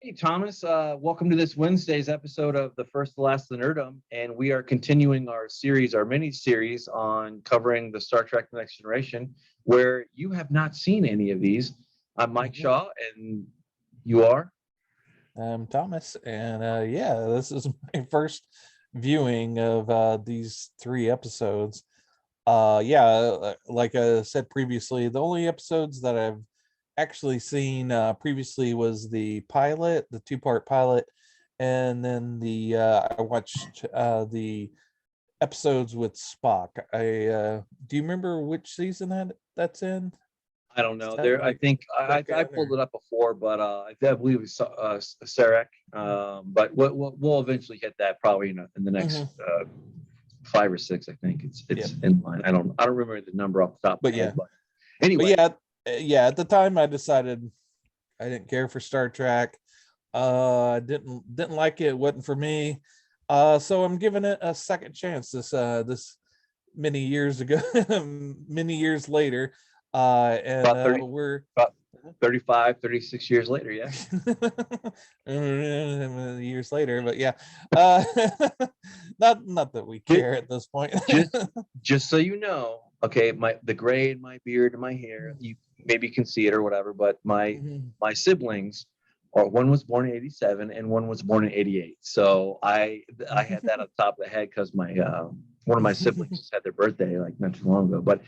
Hey, Thomas, welcome to this Wednesday's episode of The First, the Last, the Nerdom. And we are continuing our series, our mini series on covering the Star Trek The Next Generation, where you have not seen any of these. I'm Mike Mhm. Shaw, and you are? I'm Thomas, and this is my first viewing of these three episodes. Like I said previously, the only episodes that I've actually seen previously was the pilot, the two-part pilot, and then the I watched the episodes with Spock. Do you remember which season that's in? I don't Is know. that There, I like think I second pulled or? it up before, but I believe it's Sarek. But we'll eventually hit that probably in the next Mhm. five or six. I think Yep. it's in line. I don't remember the number off the top of But my head, yeah, but but anyway. yeah, at the time I decided I didn't care for Star Trek. Didn't like it. It wasn't for me. So I'm giving it a second chance. This many years ago, many years later, and About 30, we're about 35, 36 years later, yeah. years later. But yeah, uh, not that we Ju- care at this point. Just just so you know, okay, the gray in my beard and my hair, you maybe can see it or whatever, but Mhm. my siblings, or one was born in 87 and one was born in 88. So I had that on top of the head because my one of my siblings just had their birthday like not too long ago. But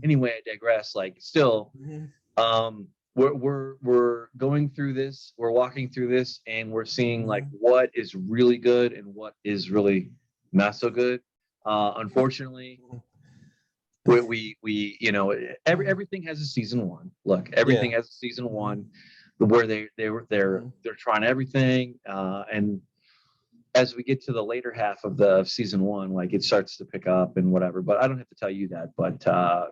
anyway, I digress. Like still, we're going through this, we're walking through this, and we're seeing like what is really good and what is really not so good. Unfortunately, we everything has a season one. Look, everything Yeah. has a season one where they're trying everything, and as we get to the later half of the season one, like it starts to pick up and whatever. But I don't have to tell you that. But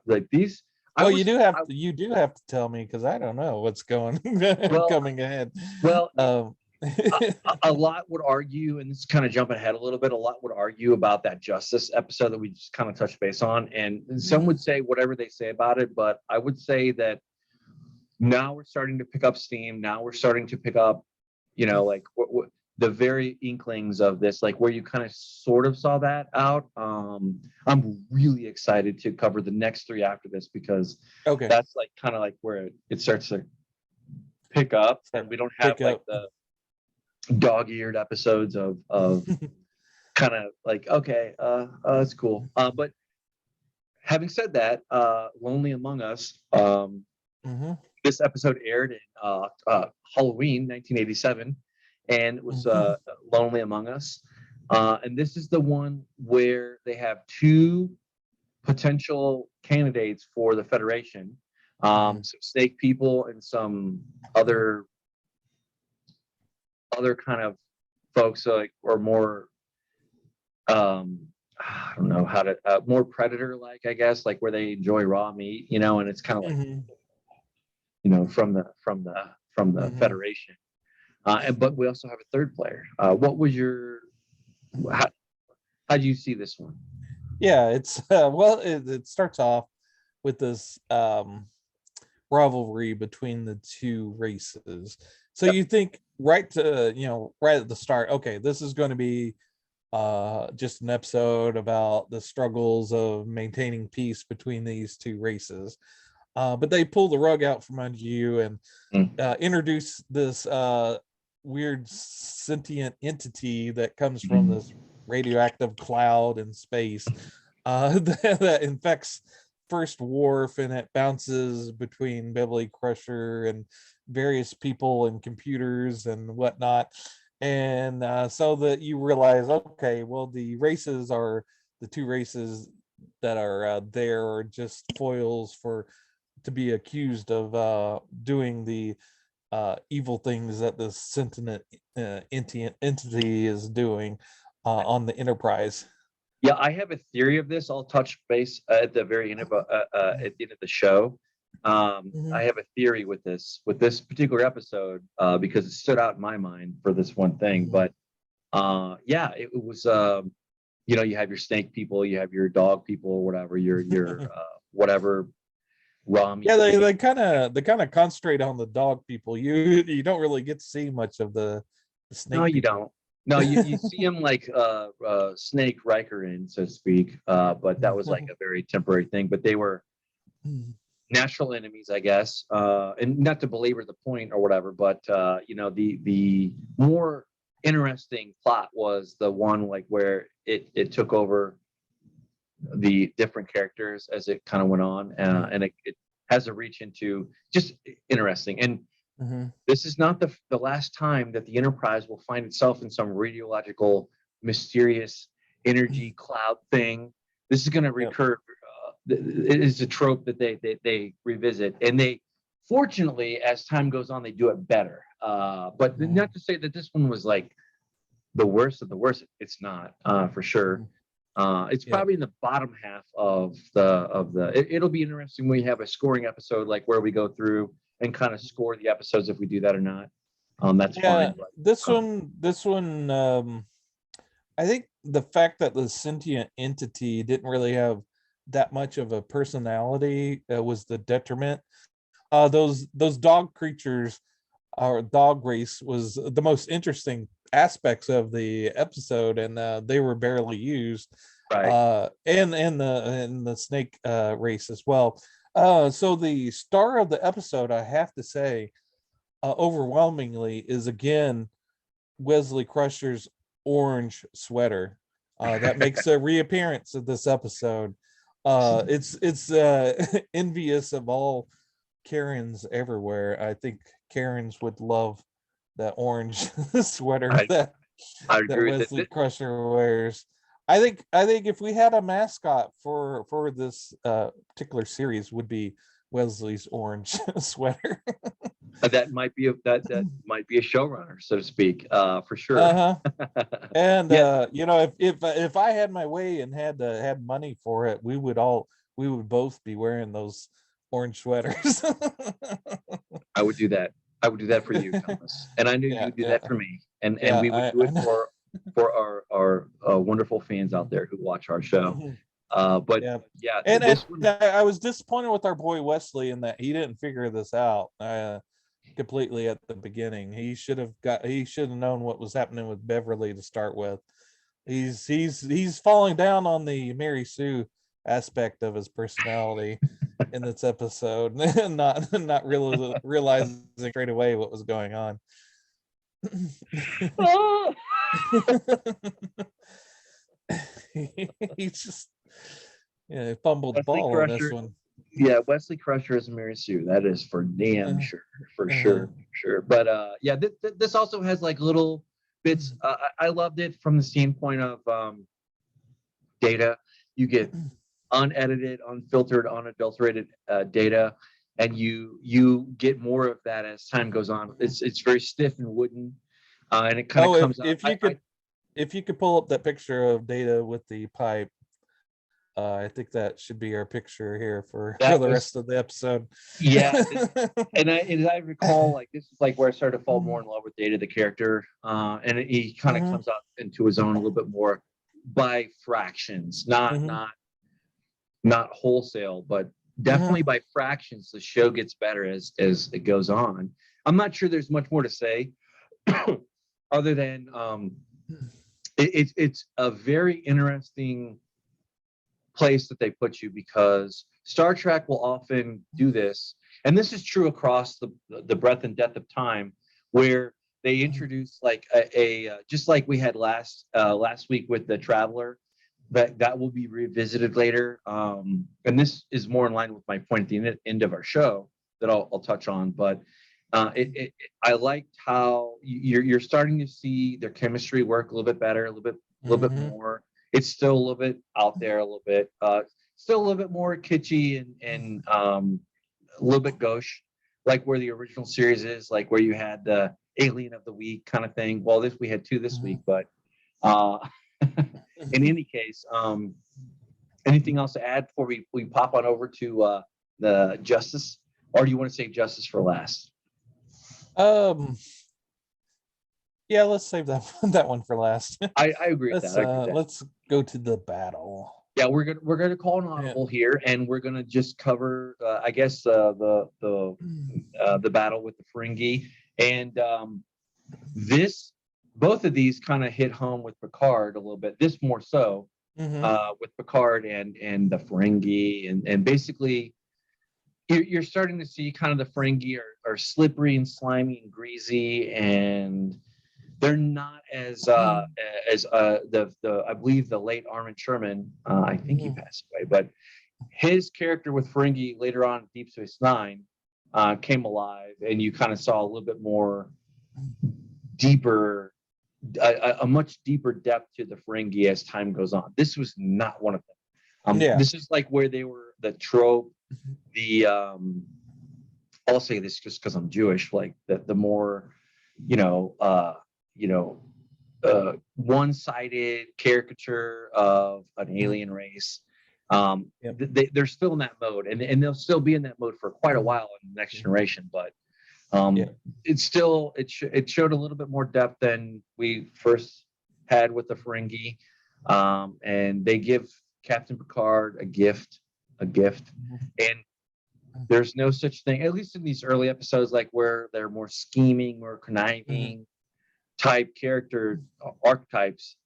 like these, I Well, was I, you do have to tell me because I don't know what's going well coming ahead. well Um, a lot would argue, and this is kind of jumping ahead a little bit, a lot would argue about that justice episode that we just kind of touched base on. And some would say whatever they say about it, but I would say that now we're starting to pick up steam. Now we're starting to pick up, like the very inklings of this, like where you kind of sort of saw that out. I'm really excited to cover the next three after this because okay, that's like kind of like where it starts to pick up, and start we don't have pick like up. the dog-eared episodes of kind of like okay, that's cool. But having said that, Lonely Among Us, Mhm. this episode aired in Halloween 1987, and it was Lonely Among Us. And this is the one where they have two potential candidates for the Federation, some snake people and some other kind of folks, like, or more I don't know how to more predator like, I guess, like where they enjoy raw meat, and it's kind of like, Mhm. from the Mhm. Federation. But we also have a third player. What was your how do you see this one? Yeah, it's it starts off with this rivalry between the two races. So Yep. you think right at the start, okay, this is going to be just an episode about the struggles of maintaining peace between these two races. But they pull the rug out from under you and Mm. introduce this weird sentient entity that comes from this radioactive cloud in space that infects First Wharf, and it bounces between Beverly Crusher and various people and computers and whatnot. And so that you realize, okay, well, the two races that are there are just foils for to be accused of doing the evil things that the sentient entity is doing on the Enterprise. Yeah, I have a theory of this. I'll touch base at the very end of at the end of the show. I Mhm. have a theory with this particular episode because it stood out in my mind for this one thing. Mhm. But yeah, it was. You have your snake people, you have your dog people, or whatever. Your whatever raw meat. Yeah, they kind of concentrate on the dog people. You don't really get to see much of the snake No, you people. don't. No, you see him like Snake Riker in, so to speak. But that was like a very temporary thing. But they were natural enemies, I guess. And not to belabor the point or whatever, but the more interesting plot was the one like where it took over the different characters as it kind of went on, and it has a reach into just interesting. And this is not the last time that the Enterprise will find itself in some radiological, mysterious energy cloud thing. This is going to recur. It is a trope that they revisit, and they, fortunately, as time goes on, they do it better. But not to say that this one was like the worst of the worst. It's not, for sure. It's probably in the bottom half of the. It'll be interesting when we have a scoring episode, like where we go through and kind of score the episodes if we do that or not. That's fine. But, this one, I think the fact that the sentient entity didn't really have that much of a personality was the detriment. Those dog creatures, our dog race, was the most interesting aspects of the episode, and they were barely used. Right. And the snake race as well. So the star of the episode, I have to say, overwhelmingly, is again Wesley Crusher's orange sweater. That makes a reappearance of this episode. It's envious of all Karens everywhere. I think Karens would love that orange sweater that Wesley Crusher wears. I think if we had a mascot for this particular series, would be Wesley's orange sweater. That might be a showrunner, so to speak, for sure. And if I had my way and had money for it, we would both be wearing those orange sweaters. I would do that. I would do that for you, Thomas, and I knew you'd do that for me, and we would do it for our wonderful fans out there who watch our show. But and I was disappointed with our boy Wesley in that he didn't figure this out completely at the beginning. He should have known what was happening with Beverly to start with. He's falling down on the Mary Sue aspect of his personality in this episode, not really realizing straight away what was going on. He just fumbled the ball on this one. Yeah, Wesley Crusher is Mary Sue. That is for damn sure, for sure. But this also has like little bits. I loved it from the standpoint of data. You get unedited, unfiltered, unadulterated data, and you get more of that as time goes on. It's very stiff and wooden, and it kind of comes out. If you could pull up that picture of Data with the pipe, I think that should be our picture here for the rest of the episode. Yeah, and I recall, like, this is like where I started to fall more in love with Data, the character, and he kind of comes out into his own a little bit more by fractions, not wholesale, but definitely by fractions. The show gets better as it goes on. I'm not sure there's much more to say other than it's a very interesting place that they put you, because Star Trek will often do this, and this is true across the breadth and depth of time, where they introduce like a just like we had last week with the Traveler, that will be revisited later, and this is more in line with my point at the end of our show that I'll touch on. But I liked how you're starting to see their chemistry work a little bit better, a little bit more. It's still a little bit out there, a little bit, still a little bit more kitschy and a little bit gauche, like where the original series is, like where you had the Alien of the Week kind of thing. Well, we had two this week, but in any case, anything else to add before we pop on over to the Justice, or do you want to save Justice for last? Yeah, let's save that one for last. I agree with that. Let's go to the battle. Yeah, we're gonna call an audible here, and we're gonna just cover, I guess, the battle with the Ferengi, and this both of these kind of hit home with Picard a little bit. This more so with Picard and the Ferengi, and basically you're starting to see kind of the Ferengi are slippery and slimy and greasy, and they're not as the I believe the late Armin Sherman, I think he passed away, but his character with Ferengi later on in Deep Space Nine came alive, and you kind of saw a little bit more deeper, a much deeper depth to the Ferengi as time goes on. This was not one of them. This is like where they were the trope, the I'll say this just because I'm Jewish, like the more, one-sided caricature of an alien race. They're still in that mode, and they'll still be in that mode for quite a while in the Next Generation, but it's still it showed a little bit more depth than we first had with the Ferengi, and they give Captain Picard a gift, and there's no such thing, at least in these early episodes, like where they're more scheming or conniving type character archetypes,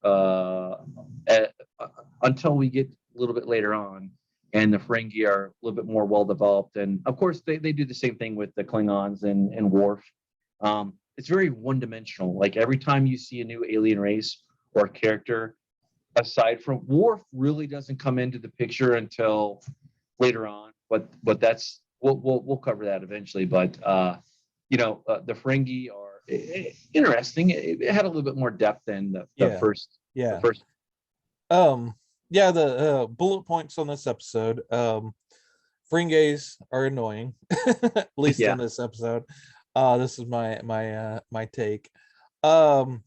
until we get a little bit later on, and the Ferengi are a little bit more well developed. And of course, they do the same thing with the Klingons and Worf. It's very one dimensional. Like every time you see a new alien race or character, aside from Worf, really doesn't come into the picture until later on. But that's we'll cover that eventually. But the Ferengi are interesting. It had a little bit more depth than the first. Yeah. The first. The bullet points on this episode. Ferengis are annoying, at least in this episode. This is my take. I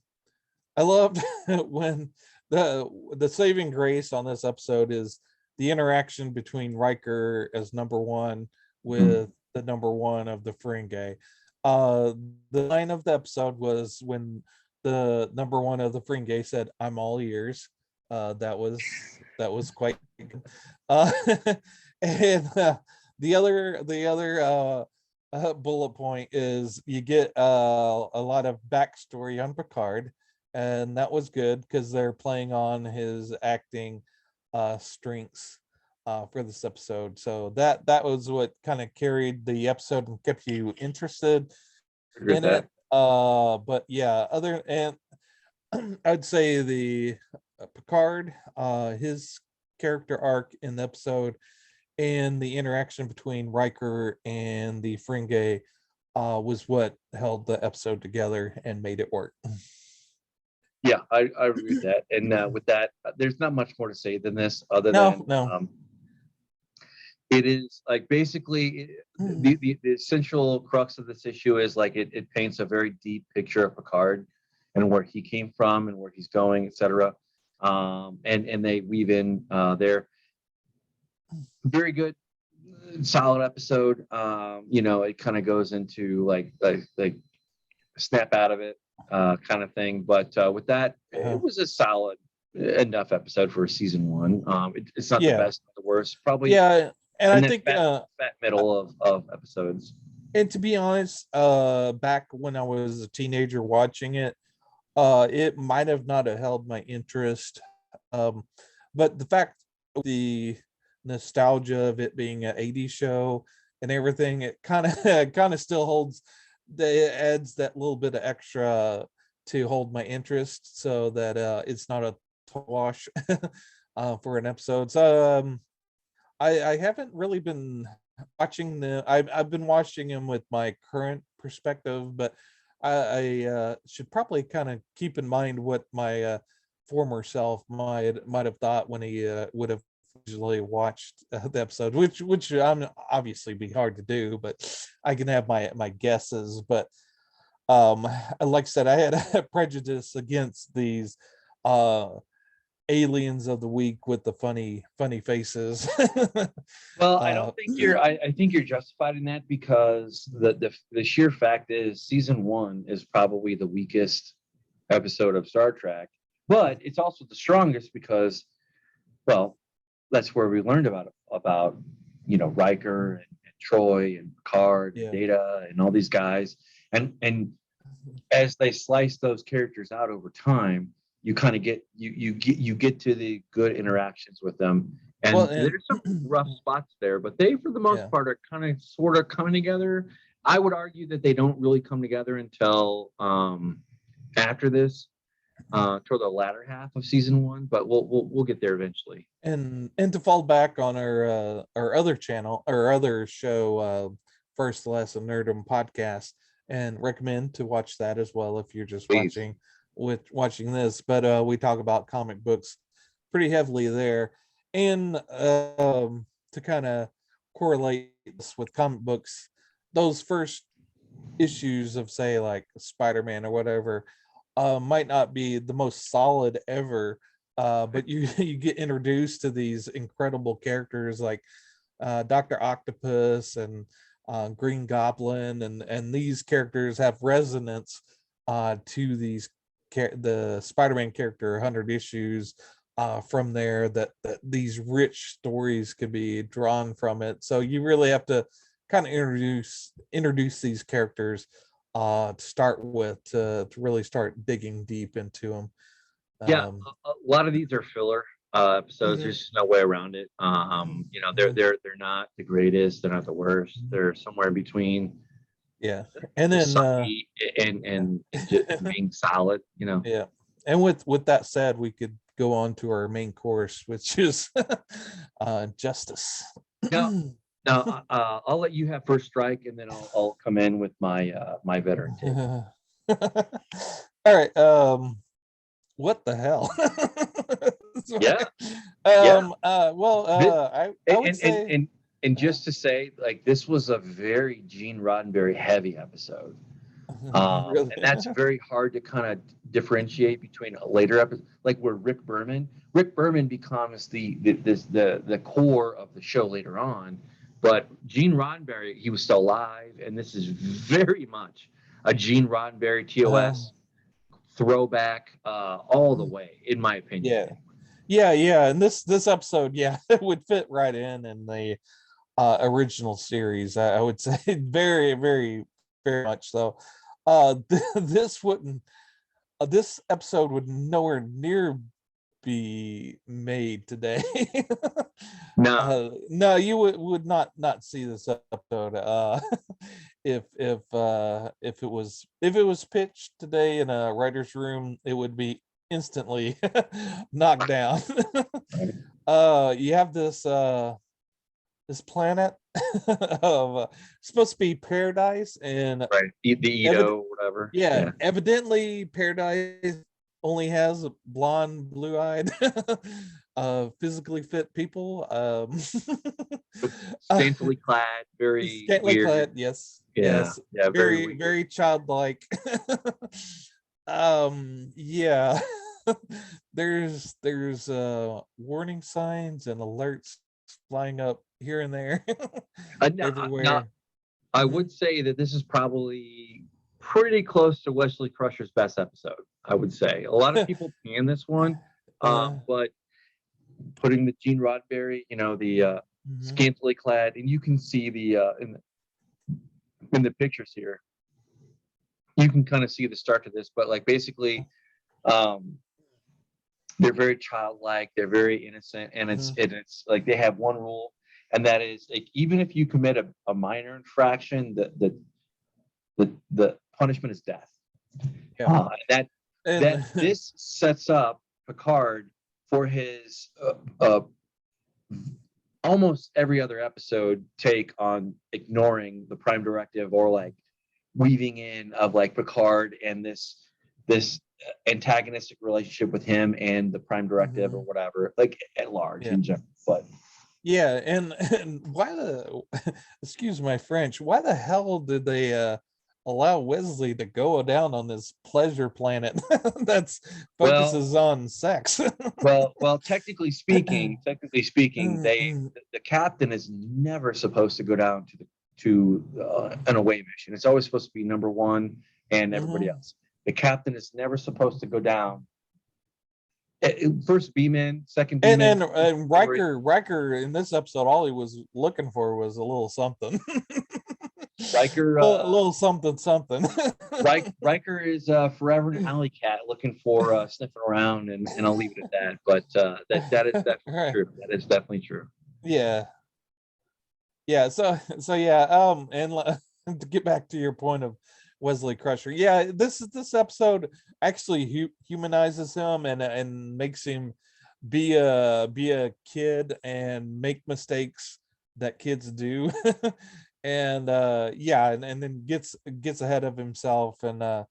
loved when the saving grace on this episode is the interaction between Riker as number one with the number one of the Ferengi. The line of the episode was when the number one of the Ferengi said, "I'm all ears." That was quite good. And the other bullet point is you get a lot of backstory on Picard, and that was good because they're playing on his acting strengths for this episode. So that was what kind of carried the episode and kept you interested in it. But yeah, I'd say the Picard, his character arc in the episode, and the interaction between Riker and the Ferengi was what held the episode together and made it work. Yeah, I agree with that. And with that, there's not much more to say than this, other than it is like basically the essential crux of this issue is like it paints a very deep picture of Picard and where he came from and where he's going, etc. And they weave in their very good, solid episode. It kind of goes into like snap out of it kind of thing. But with that, it was a solid enough episode for season one. It's not the best, not the worst, probably. Yeah, and I think fat middle of episodes. And to be honest, back when I was a teenager watching it, it might have not have held my interest. But the fact, the nostalgia of it being an 80s show and everything, it kind of still holds. It adds that little bit of extra to hold my interest, so that it's not a wash for an episode. So I haven't really been watching I've been watching him with my current perspective, but I should probably kind of keep in mind what my former self might have thought when he would have usually watched the episode, which I'm obviously be hard to do, but I can have my guesses. But like I said, I had a prejudice against these aliens of the week with the funny faces. Well, I don't think I think you're justified in that, because the sheer fact is season one is probably the weakest episode of Star Trek, but it's also the strongest because, well, that's where we learned about Riker and Troy and Picard and Yeah. Data and all these guys. And as they slice those characters out over time, you kind of get to the good interactions with them. And Well, there's some rough spots there, but they, for the most part, are kind of sort of coming together. I would argue that they don't really come together until after this, toward the latter half of season 1. But we'll get there eventually. and to fall back on our other channel, our other show, First Lesson Nerdom podcast, and recommend to watch that as well if you're just Please. watching this. But we talk about comic books pretty heavily there, and to kind of correlate this with comic books, those first issues of, say, like Spider-Man or whatever, might not be the most solid ever, but you you get introduced to these incredible characters like Dr. Octopus and Green Goblin, and these characters have resonance to the Spider-Man character 100 issues from there, that these rich stories could be drawn from it. So you really have to kind of introduce these characters to start with, to really start digging deep into them. Yeah, a lot of these are filler episodes. There's just no way around it. They're not the greatest. They're not the worst. They're somewhere between. Yeah, and then sucky and just being solid. Yeah, and with that said, we could go on to our main course, which is justice. Now, I'll let you have first strike, and then I'll come in with my my veteran take. All right. What the hell? Yeah. I would say, and just to say, like, this was a very Gene Roddenberry heavy episode. really? And that's very hard to kind of differentiate between a later episode, like where Rick Berman becomes the core of the show later on. But Gene Roddenberry, he was still alive, and this is very much a Gene Roddenberry TOS throwback all the way, in my opinion. Yeah. And this episode, it would fit right in the original series. I would say very, very, very much so. This wouldn't. This episode would nowhere near be made today. No, you would not see this episode if it was pitched today in a writer's room. It would be instantly knocked down. You have this planet of supposed to be paradise, and right, the Edo, whatever. Yeah, evidently paradise only has blonde, blue-eyed, physically fit people. Scantily clad, very scantily weird. clad, yes. Yeah, very, very childlike. Yeah. there's warning signs and alerts flying up here and there. Everywhere. Now, I would say that this is probably pretty close to Wesley Crusher's best episode. I would say a lot of people pan this one, but putting the Gene Roddenberry, the scantily clad, and you can see the in the pictures here, you can kind of see the start to this. But like basically, they're very childlike, they're very innocent, and it's like they have one rule, and that is, like, even if you commit a minor infraction, the punishment is death. This sets up Picard for his almost every other episode take on ignoring the Prime Directive, or like weaving in of like Picard and this antagonistic relationship with him and the Prime Directive, or whatever, like at large in general. But and why excuse my French, why the hell did they allow Wesley to go down on this pleasure planet that's focuses on sex? well, technically speaking, the captain is never supposed to go down to an away mission. It's always supposed to be number one and everybody else. The captain is never supposed to go down First B-man, second And B-man. and Riker in this episode, all he was looking for was a little something. Riker, a little something something. Riker is forever an alley cat looking for sniffing around, and I'll leave it at that. But that is definitely Right. true. That is definitely true. Yeah. Yeah. So and to get back to your point of Wesley Crusher, yeah, this episode actually humanizes him and makes him be a kid and make mistakes that kids do. And yeah, and then gets ahead of himself, and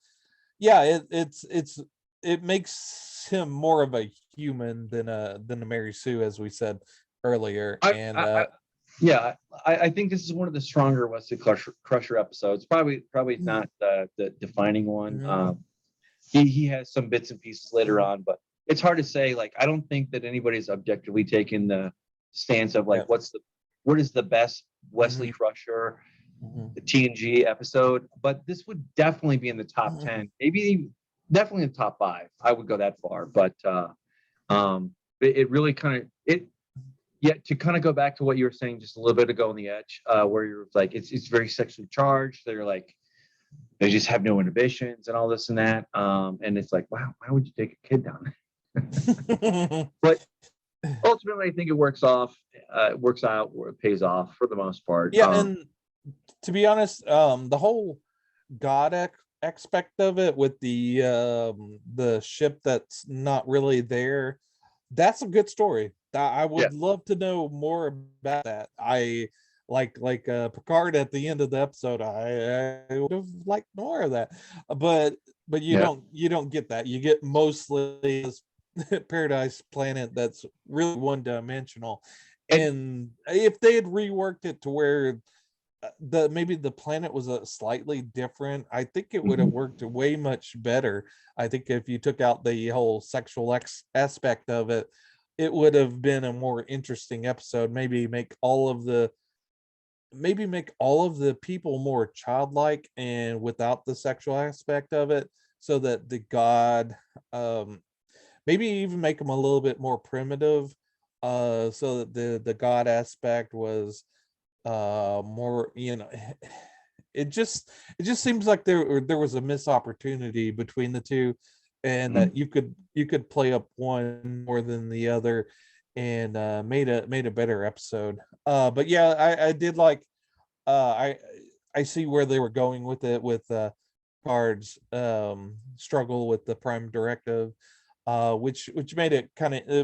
yeah, it makes him more of a human than a Mary Sue, as we said earlier. And Yeah, I think this is one of the stronger Wesley Crusher episodes. Probably not the defining one. Mhm. He has some bits and pieces later on, but it's hard to say. Like, I don't think that anybody's objectively taken the stance of like, Yeah. what is the best Wesley Mhm. Crusher, Mhm. the TNG episode? But this would definitely be in the top 10, maybe definitely in the top 5. I would go that far, but it really kind of it. Yeah, to kind of go back to what you were saying just a little bit ago on the edge, where you're like, it's very sexually charged. They're like, they just have no inhibitions and all this and that. And it's like, wow, why would you take a kid down there? But ultimately, I think it works out, where it pays off for the most part. Yeah, and to be honest, the whole God aspect of it with the ship that's not really there, that's a good story. I Yeah, would love to know more about that. I like Picard at the end of the episode. I would have liked more of that, but yeah. you don't get that. You get mostly this paradise planet that's really one dimensional. And And if they had reworked it to where the maybe the planet was a slightly different, I think it would have mhm, worked way much better. I think if you took out the whole sexual aspect of it, it would have been a more interesting episode. Maybe make all of the people more childlike and without the sexual aspect of it, so that the god, um maybe even make them a little bit more primitive, so that the god aspect was more, it just seems like there was a missed opportunity between the two, and mhm. that you could play up one more than the other, and made a better episode. But yeah, I did like, I see where they were going with it, with cards struggle with the prime directive, which made it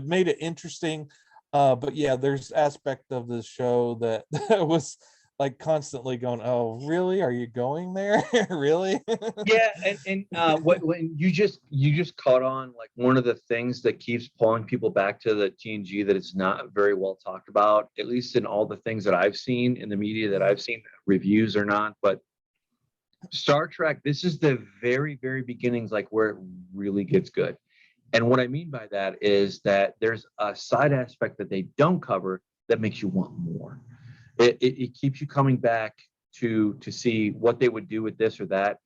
made it interesting. But yeah, there's aspect of the show that, that was like constantly going, oh really, are you going there? Really? Yeah, and what when you just caught on like one of the things that keeps pulling people back to the TNG, that it's not very well talked about, at least in all the things that I've seen in the media that I've seen, reviews or not, but Star Trek, this is the very, very beginnings, like where it really gets good. And what I mean by that is that there's a side aspect that they don't cover that makes you want more. It keeps you coming back to see what they would do with this or that.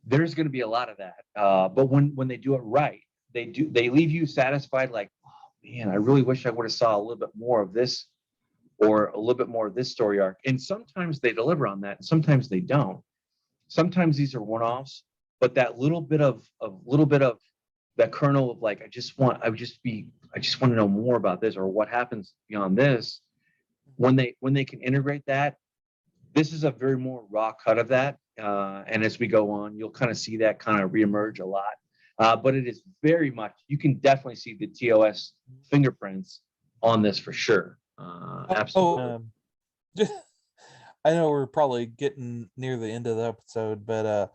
There's going to be a lot of that, but when they do it right, they leave you satisfied. Like, oh man, I really wish I would have saw a little bit more of this, or a little bit more of this story arc. And sometimes they deliver on that, and sometimes they don't. Sometimes these are one-offs, but that little bit of that kernel of like, I just want to know more about this, or what happens beyond this. When they can integrate that, this is a very more raw cut of that. And as we go on, you'll kind of see that kind of reemerge a lot. But it is very much, you can definitely see the TOS fingerprints on this for sure. Oh, Absolutely. I know we're probably getting near the end of the episode, but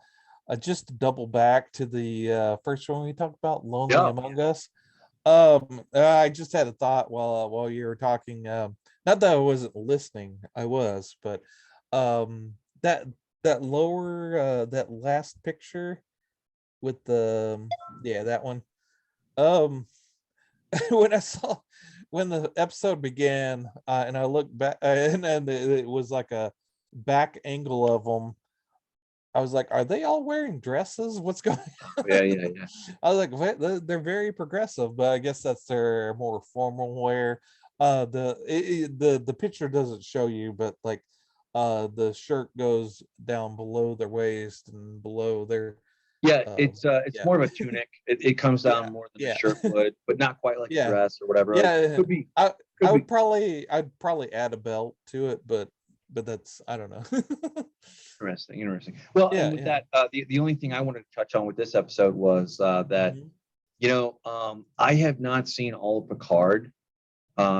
just to double back to the first one we talked about, Lonely Yeah. Among Us. I just had a thought while you were talking. Not that I wasn't listening, I was, but um, that that last picture with the, yeah, that one. Um, when I saw when the episode began, and I looked back, and then it was like a back angle of them, I was like, are they all wearing dresses? What's going on? Yeah. I was like, what? They're very progressive, but I guess that's their more formal wear. The picture doesn't show you, but like the shirt goes down below their waist and below their Yeah, uh it's yeah. more of a tunic. It comes Yeah. down more than a Yeah. shirt would, but not quite like a Yeah. dress or whatever. Like Yeah. I could be I'd probably add a belt to it, but that's, I don't know. interesting. Well, and Yeah, with yeah. that, the only thing I wanted to touch on with this episode was that Mhm. I have not seen all of Picard,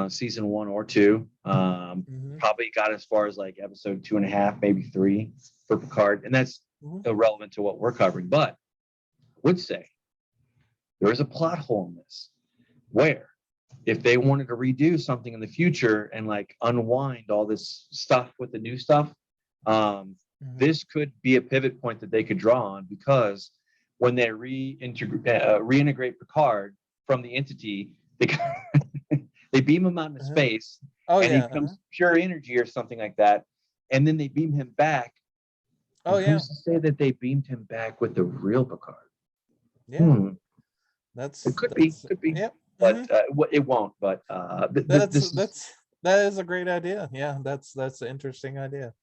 season 1 or 2. Mhm. Probably got as far as like episode 2.5, maybe 3 for Picard, and that's Mhm. irrelevant to what we're covering. But I would say there is a plot hole in this where if they wanted to redo something in the future and like unwind all this stuff with the new stuff, Mhm. this could be a pivot point that they could draw on, because when they reintegrate Picard from the entity, they they beam him out into Uh-huh. space, Oh and he yeah. Uh-huh. becomes pure energy or something like that, and then they beam him back. Oh Well, yeah. who's to say that they beamed him back with the real Picard? Yeah. Hmm. It That's could be, yep. but Mhm. it won't. But That's this is that is a great idea. Yeah, that's an interesting idea.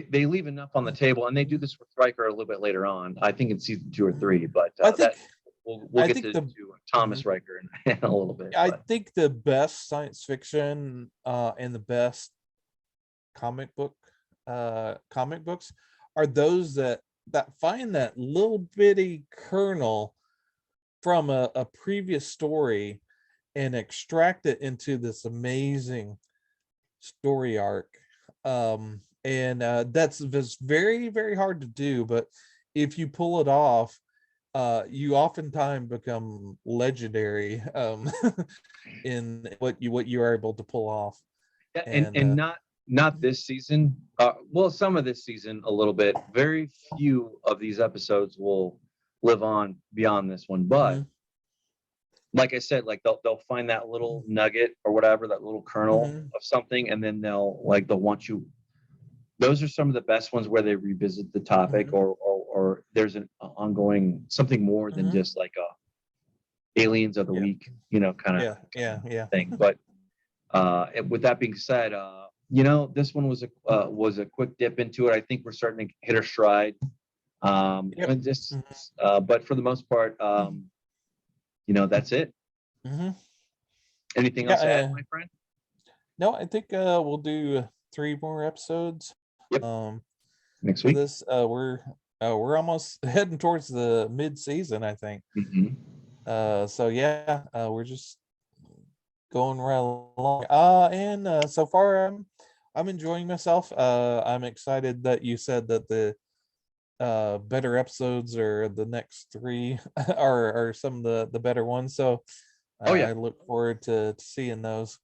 they leave enough on the table, and they do Mhm. this with Riker a little bit later on. I think in season 2 or 3, Mhm. but I think that we'll I get think to, the Thomas mhm. Riker in a little bit. I But think the best science fiction and the best comic books are those that find that little bitty kernel from a previous story and extract it into this amazing story arc. And that's very, very hard to do, but if you pull it off, you oftentimes become legendary in what you are able to pull off. yeah, And and not this season. Well, some of this season a little bit. Very few of these episodes will live on beyond this one, but mhm, like I said, like they'll find that little nugget or whatever, that little kernel mhm, of something, and then they'll want you. Those are some of the best ones where they revisit the topic, mhm, or there's an ongoing something more than mhm. just like a aliens of the Yeah, week, kind of yeah. thing. But with that being said, this one was a quick dip into it. I think we're starting to hit our stride. Yep. And just, Mhm, but for the most part, that's it. mhm. Anything Yeah. else to add, my friend? No, I think we'll do 3 more episodes. Yep. Um, Next for week. this, we're almost heading towards the mid-season, I think. Mm-hmm. So yeah, we're just going right along. And so far, I'm enjoying myself. I'm excited that you said that the better episodes are the next 3 are some of the better ones. So Oh yeah. I look forward to seeing those.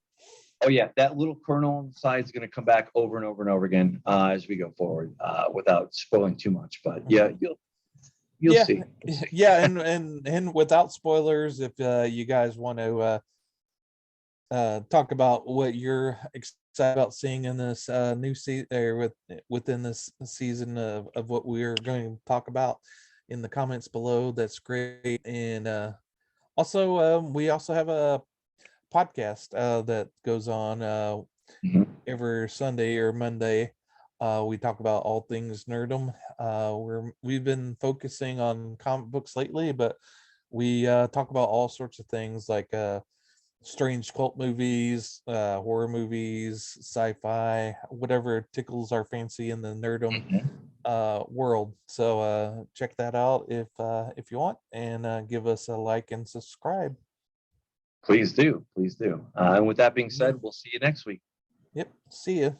Oh yeah, that little kernel on the side is going to come back over and over and over again as we go forward, without spoiling too much. But yeah, Mhm. you'll Yeah, see. You'll see. yeah, and without spoilers, if you guys want to talk about what you're excited about seeing in this new season, or within this season of what we're going to talk about in the comments below, that's great. And also, we also have a podcast that goes on Mhm. every Sunday or Monday. We talk about all things Nerdom. We've been focusing on comic books lately, but we talk about all sorts of things like strange cult movies, horror movies, sci-fi, whatever tickles our fancy in the Nerdom Mhm. world. So check that out if you want, and give us a like and subscribe. Please do, please do. And with that being Mhm. said, we'll see you next week. Yep. See you.